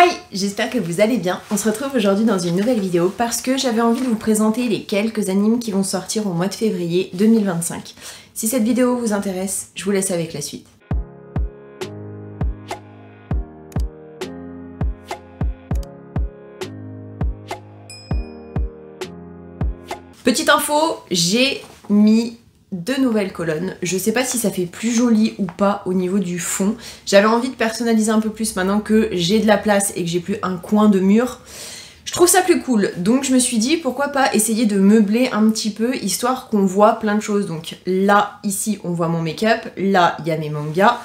Hi, j'espère que vous allez bien. On se retrouve aujourd'hui dans une nouvelle vidéo parce que j'avais envie de vous présenter les quelques animes qui vont sortir au mois de février 2025. Si cette vidéo vous intéresse, je vous laisse avec la suite. Petite info, j'ai mis 2 nouvelles colonnes. Je sais pas si ça fait plus joli ou pas au niveau du fond. J'avais envie de personnaliser un peu plus maintenant que j'ai de la place et que j'ai plus un coin de mur. Je trouve ça plus cool. Donc je me suis dit pourquoi pas essayer de meubler un petit peu histoire qu'on voit plein de choses. Donc là, ici, on voit mon make-up. Là, il y a mes mangas.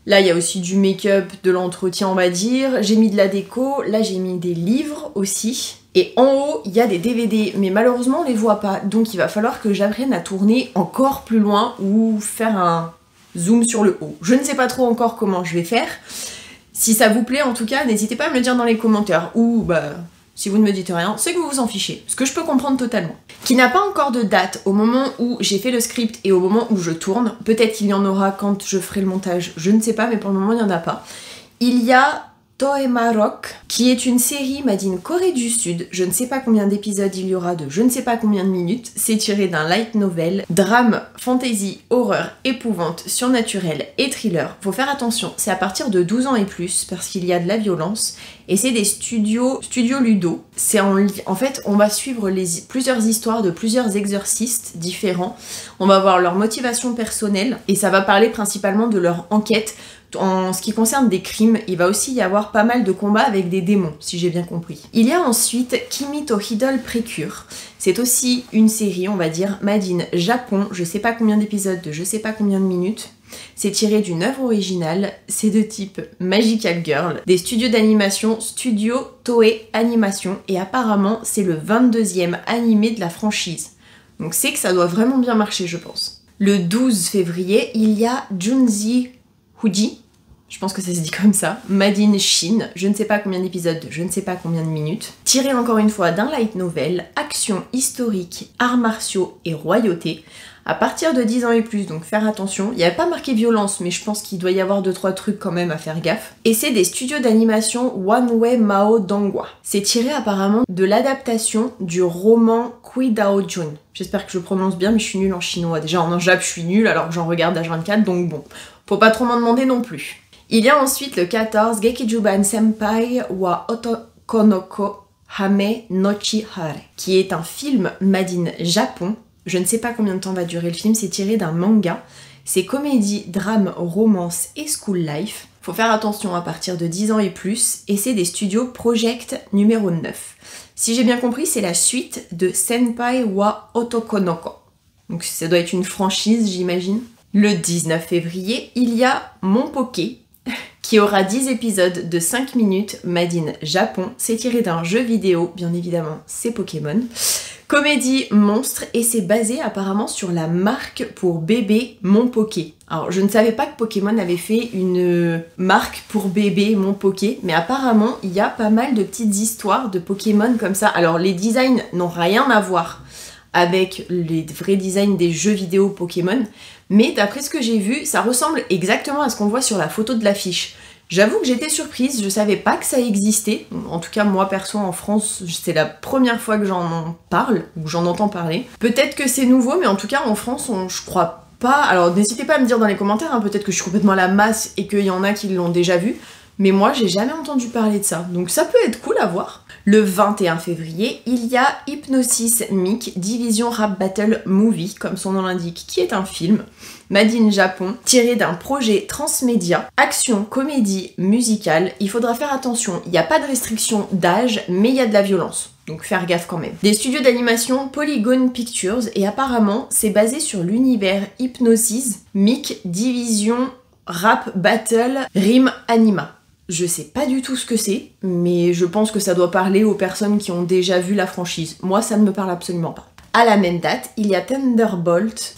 Là, il y a aussi du make-up, de l'entretien, on va dire. J'ai mis de la déco. Là, j'ai mis des livres aussi. Et en haut, il y a des DVD, mais malheureusement, on les voit pas. Donc il va falloir que j'apprenne à tourner encore plus loin ou faire un zoom sur le haut. Je ne sais pas trop encore comment je vais faire. Si ça vous plaît, en tout cas, n'hésitez pas à me le dire dans les commentaires. Ou, si vous ne me dites rien, c'est que vous vous en fichez. Ce que je peux comprendre totalement. Qui n'a pas encore de date au moment où j'ai fait le script et au moment où je tourne. Peut-être qu'il y en aura quand je ferai le montage, je ne sais pas, mais pour le moment, il n'y en a pas. Il y a Toema Rock, qui est une série made in Corée du Sud. Je ne sais pas combien d'épisodes il y aura de je ne sais pas combien de minutes. C'est tiré d'un light novel, drame, fantasy, horreur, épouvante, surnaturel et thriller. Faut faire attention, c'est à partir de 12 ans et plus parce qu'il y a de la violence et c'est des studios Ludo. C'est en fait, on va suivre plusieurs histoires de plusieurs exorcistes différents. On va voir leur motivation personnelle et ça va parler principalement de leur enquête. En ce qui concerne des crimes, il va aussi y avoir pas mal de combats avec des démons, si j'ai bien compris. Il y a ensuite Kimi to Idol Precure. C'est aussi une série, on va dire, made in Japon. Je sais pas combien d'épisodes, de je sais pas combien de minutes. C'est tiré d'une œuvre originale. C'est de type Magical Girl. Des studios d'animation, Studio Toei Animation. Et apparemment, c'est le 22e animé de la franchise. Donc c'est que ça doit vraiment bien marcher, je pense. Le 12 février, il y a Junji Huji, je pense que ça se dit comme ça, made in Chine, je ne sais pas combien d'épisodes, je ne sais pas combien de minutes, tiré encore une fois d'un light novel, action historique, arts martiaux et royauté, à partir de 10 ans et plus, donc faire attention. Il n'y avait pas marqué violence, mais je pense qu'il doit y avoir 2-3 trucs quand même à faire gaffe. Et c'est des studios d'animation One Way Mao Dongwa. C'est tiré apparemment de l'adaptation du roman Kui Dao Jun. J'espère que je prononce bien, mais je suis nulle en chinois. Déjà en jap, je suis nulle, alors que j'en regarde H24, donc bon. Faut pas trop m'en demander non plus. Il y a ensuite le 14, Gekijuban Senpai wa Otokonoko Hame Nochi Hare, qui est un film made in Japon. Je ne sais pas combien de temps va durer le film, c'est tiré d'un manga. C'est comédie, drame, romance et school life. Faut faire attention à partir de 10 ans et plus, et c'est des studios Project numéro 9. Si j'ai bien compris, c'est la suite de Senpai wa Otokonoko. Donc ça doit être une franchise, j'imagine. Le 19 février, il y a Mon Poké, qui aura 10 épisodes de 5 minutes, made in Japon. C'est tiré d'un jeu vidéo, bien évidemment, c'est Pokémon. Comédie monstre, et c'est basé apparemment sur la marque pour bébé Mon Poké. Alors, je ne savais pas que Pokémon avait fait une marque pour bébé Mon Poké, mais apparemment, il y a pas mal de petites histoires de Pokémon comme ça. Alors, les designs n'ont rien à voir avec les vrais designs des jeux vidéo Pokémon, mais d'après ce que j'ai vu, ça ressemble exactement à ce qu'on voit sur la photo de l'affiche. J'avoue que j'étais surprise, je savais pas que ça existait. En tout cas, moi perso en France, c'est la première fois que j'en parle, ou j'en entends parler. Peut-être que c'est nouveau, mais en tout cas en France, je crois pas. Alors n'hésitez pas à me dire dans les commentaires, hein, peut-être que je suis complètement à la masse et qu'il y en a qui l'ont déjà vu. Mais moi, j'ai jamais entendu parler de ça. Donc ça peut être cool à voir. Le 21 février, il y a Hypnosis Mic Division Rap Battle Movie, comme son nom l'indique, qui est un film made in Japon, tiré d'un projet transmédia, action, comédie, musicale. Il faudra faire attention, il n'y a pas de restriction d'âge, mais il y a de la violence. Donc faire gaffe quand même. Des studios d'animation Polygon Pictures, et apparemment, c'est basé sur l'univers Hypnosis Mic Division Rap Battle Rime Anima. Je sais pas du tout ce que c'est, mais je pense que ça doit parler aux personnes qui ont déjà vu la franchise. Moi, ça ne me parle absolument pas. À la même date, il y a Thunderbolt,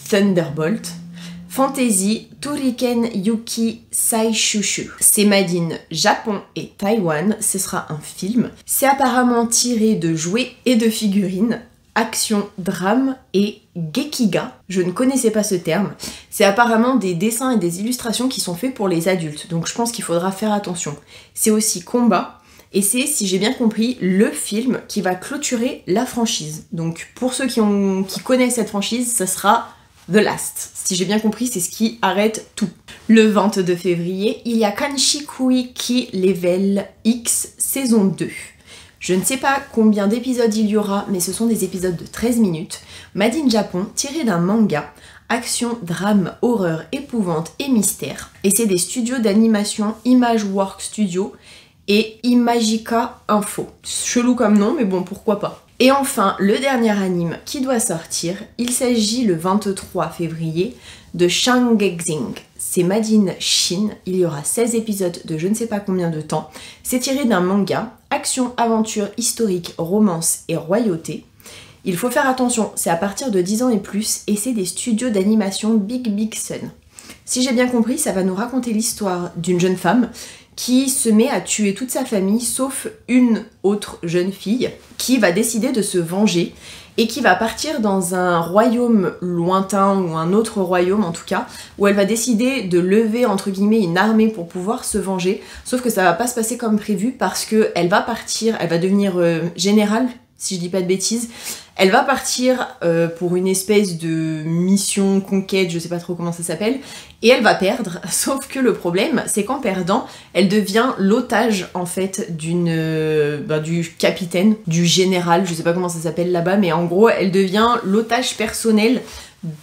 Fantasy Turriken Yuki Saishushu. C'est made in Japon et Taïwan, ce sera un film. C'est apparemment tiré de jouets et de figurines. Action, drame et gekiga. Je ne connaissais pas ce terme. C'est apparemment des dessins et des illustrations qui sont faits pour les adultes, donc je pense qu'il faudra faire attention. C'est aussi combat, et c'est, si j'ai bien compris, le film qui va clôturer la franchise. Donc pour ceux qui connaissent cette franchise, ça sera The Last. Si j'ai bien compris, c'est ce qui arrête tout. Le 22 février, il y a Kanshikui ki Level X saison 2. Je ne sais pas combien d'épisodes il y aura, mais ce sont des épisodes de 13 minutes, made in Japon, tirés d'un manga, action, drame, horreur, épouvante et mystère. Et c'est des studios d'animation Imageworks Studio et Imagica Info. Chelou comme nom, mais bon, pourquoi pas. Et enfin, le dernier anime qui doit sortir, il s'agit le 23 février de Shangexing. C'est made in Chine, il y aura 16 épisodes de je ne sais pas combien de temps. C'est tiré d'un manga, action, aventure, historique, romance et royauté. Il faut faire attention, c'est à partir de 10 ans et plus, et c'est des studios d'animation Big Sun. Si j'ai bien compris, ça va nous raconter l'histoire d'une jeune femme qui se met à tuer toute sa famille, sauf une autre jeune fille, qui va décider de se venger, et qui va partir dans un royaume lointain, ou un autre royaume en tout cas, où elle va décider de lever entre guillemets une armée pour pouvoir se venger, sauf que ça va pas se passer comme prévu, parce que elle va partir, elle va devenir générale, si je dis pas de bêtises. Elle va partir pour une espèce de mission, conquête, je sais pas trop comment ça s'appelle, et elle va perdre, sauf que le problème, c'est qu'en perdant, elle devient l'otage, en fait, du capitaine, du général, je sais pas comment ça s'appelle là-bas, mais en gros, elle devient l'otage personnel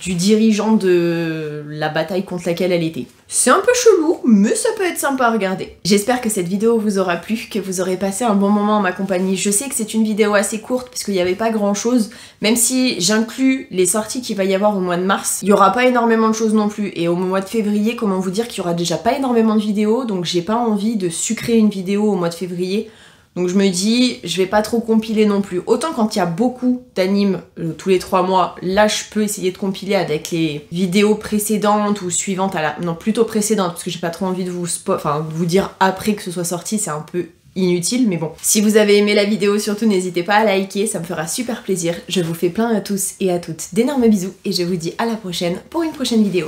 du dirigeant de la bataille contre laquelle elle était. C'est un peu chelou, mais ça peut être sympa à regarder. J'espère que cette vidéo vous aura plu, que vous aurez passé un bon moment en ma compagnie. Je sais que c'est une vidéo assez courte, puisqu'il n'y avait pas grand chose, même si j'inclus les sorties qu'il va y avoir au mois de mars, il n'y aura pas énormément de choses non plus. Et au mois de février, comment vous dire qu'il y aura déjà pas énormément de vidéos, donc j'ai pas envie de sucrer une vidéo au mois de février. Donc je me dis, je vais pas trop compiler non plus. Autant quand il y a beaucoup d'animes tous les 3 mois, là je peux essayer de compiler avec les vidéos précédentes ou suivantes à la... Non, plutôt précédentes, parce que j'ai pas trop envie de vous dire après que ce soit sorti, c'est un peu inutile, mais bon. Si vous avez aimé la vidéo, surtout n'hésitez pas à liker, ça me fera super plaisir. Je vous fais plein à tous et à toutes d'énormes bisous, et je vous dis à la prochaine pour une prochaine vidéo.